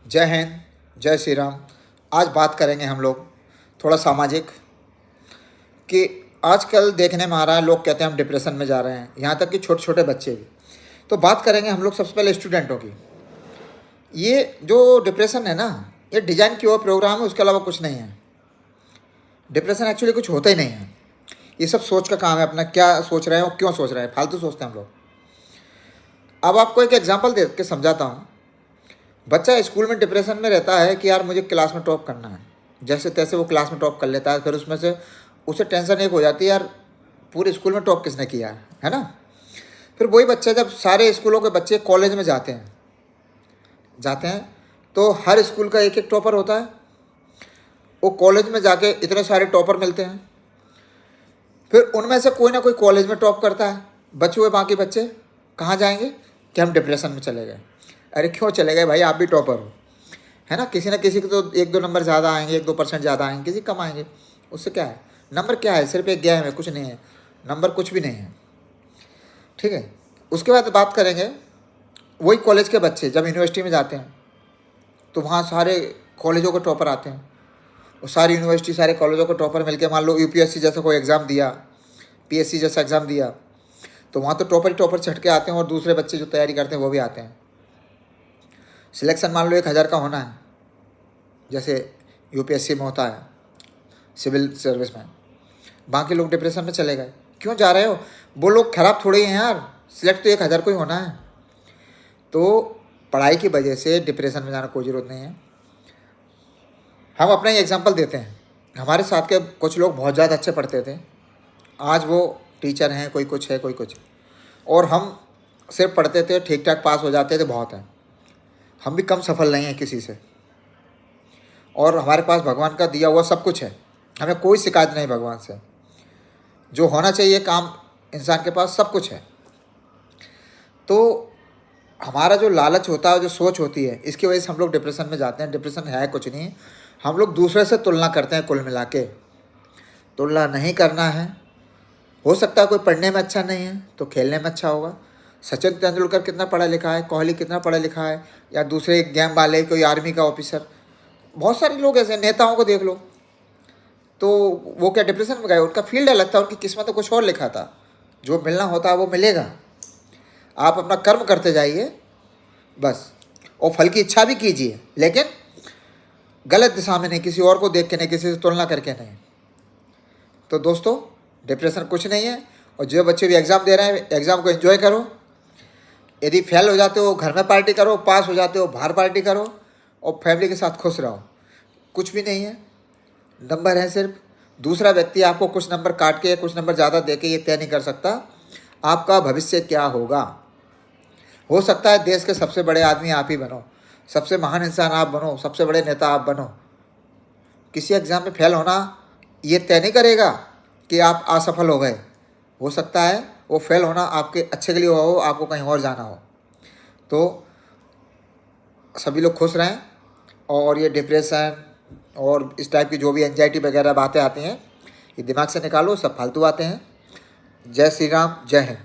जय हिंद, जय श्री राम। आज बात करेंगे हम लोग थोड़ा सामाजिक कि आजकल देखने में आ रहा है, लोग कहते हैं हम डिप्रेशन में जा रहे हैं, यहाँ तक कि छोटे छोटे बच्चे भी। तो बात करेंगे हम लोग सबसे पहले स्टूडेंटों की। ये जो डिप्रेशन है ना, ये डिजाइन किया हुआ प्रोग्राम है, उसके अलावा कुछ नहीं है। डिप्रेशन एक्चुअली कुछ होता ही नहीं है। ये सब सोच का काम है, अपना क्या सोच रहे हैं और क्यों सोच रहे हैं, फालतू सोचते हैं हम लोग। अब आपको एक एग्जांपल दे के समझाता हूँ। बच्चा स्कूल में डिप्रेशन में रहता है कि यार मुझे क्लास में टॉप करना है, जैसे तैसे वो क्लास में टॉप कर लेता है। फिर उसमें से उसे टेंशन एक हो जाती है, यार पूरे स्कूल में टॉप किसने किया है ना। फिर वही बच्चा जब सारे स्कूलों के बच्चे कॉलेज में जाते हैं तो हर स्कूल का एक एक टॉपर होता है। वो कॉलेज में जाके इतने सारे टॉपर मिलते हैं, फिर उनमें से कोई ना कोई कॉलेज में टॉप करता है। बचे हुए बाकी बच्चे कहाँ जाएंगे कि हम डिप्रेशन में चले गए। अरे क्यों चले गए भाई, आप भी टॉपर हो, है ना। किसी न किसी को तो 1-2 नंबर ज़्यादा आएंगे, 1-2% ज़्यादा आएंगे, किसी कम आएंगे। उससे क्या है, नंबर क्या है, सिर्फ एक गया है, कुछ नहीं है। नंबर कुछ भी नहीं है, ठीक है। उसके बाद बात करेंगे वही कॉलेज के बच्चे जब यूनिवर्सिटी में जाते हैं तो वहाँ सारे कॉलेजों के टॉपर आते हैं। और सारी यूनिवर्सिटी सारे कॉलेजों के टॉपर मिलके, मान लो यूपीएससी जैसा कोई एग्ज़ाम दिया, पीएससी जैसा एग्ज़ाम दिया, तो वहाँ तो टॉपर ही टॉपर छट के आते हैं और दूसरे बच्चे जो तैयारी करते हैं वो भी आते हैं। सिलेक्शन मान लो 1000 का होना है, जैसे यूपीएससी में होता है, सिविल सर्विस में। बाकी लोग डिप्रेशन में चले गए, क्यों जा रहे हो। वो लोग खराब थोड़े ही हैं यार, सिलेक्ट तो 1000 को ही होना है। तो पढ़ाई की वजह से डिप्रेशन में जाना कोई ज़रूरत नहीं है। हम अपना ही एग्जांपल देते हैं। हमारे साथ के कुछ लोग बहुत ज़्यादा अच्छे पढ़ते थे, आज वो टीचर हैं, कोई कुछ है, कोई कुछ। और हम सिर्फ पढ़ते थे, ठीक ठाक पास हो जाते थे, बहुत है। हम भी कम सफल नहीं हैं किसी से, और हमारे पास भगवान का दिया हुआ सब कुछ है। हमें कोई शिकायत नहीं भगवान से। जो होना चाहिए काम इंसान के पास सब कुछ है। तो हमारा जो लालच होता है, जो सोच होती है, इसकी वजह से हम लोग डिप्रेशन में जाते हैं। डिप्रेशन है कुछ नहीं, हम लोग दूसरे से तुलना करते हैं। कुल मिला के तुलना नहीं करना है। हो सकता है कोई पढ़ने में अच्छा नहीं है तो खेलने में अच्छा होगा। सचिन तेंदुलकर कितना पढ़ा लिखा है, कोहली कितना पढ़ा लिखा है, या दूसरे गेम वाले, कोई आर्मी का ऑफिसर, बहुत सारे लोग ऐसे नेताओं को देख लो। तो वो क्या डिप्रेशन में गए, उनका फील्ड अलग था, उनकी किस्मत में कुछ और लिखा था। जो मिलना होता है वो मिलेगा। आप अपना कर्म करते जाइए बस, और फल की इच्छा भी कीजिए, लेकिन गलत दिशा में नहीं, किसी और को देख के नहीं, किसी से तुलना करके नहीं। तो दोस्तों, डिप्रेशन कुछ नहीं है। और जो बच्चे भी एग्ज़ाम दे रहे हैं, एग्ज़ाम को एंजॉय करो। यदि फेल हो जाते हो घर में पार्टी करो, पास हो जाते हो बाहर पार्टी करो, और फैमिली के साथ खुश रहो। कुछ भी नहीं है, नंबर है सिर्फ। दूसरा व्यक्ति आपको कुछ नंबर काट के, कुछ नंबर ज़्यादा दे के ये तय नहीं कर सकता आपका भविष्य क्या होगा। हो सकता है देश के सबसे बड़े आदमी आप ही बनो, सबसे महान इंसान आप बनो, सबसे बड़े नेता आप बनो। किसी एग्ज़ाम में फेल होना ये तय नहीं करेगा कि आप असफल हो गए। हो सकता है वो फेल होना आपके अच्छे के लिए हुआ हो, आपको कहीं और जाना हो। तो सभी लोग खुश रहें। और ये डिप्रेशन और इस टाइप की जो भी एंजाइटी वगैरह बातें आती हैं, ये दिमाग से निकालो, सब फालतू बातें हैं। जय श्री राम, जय हिंद।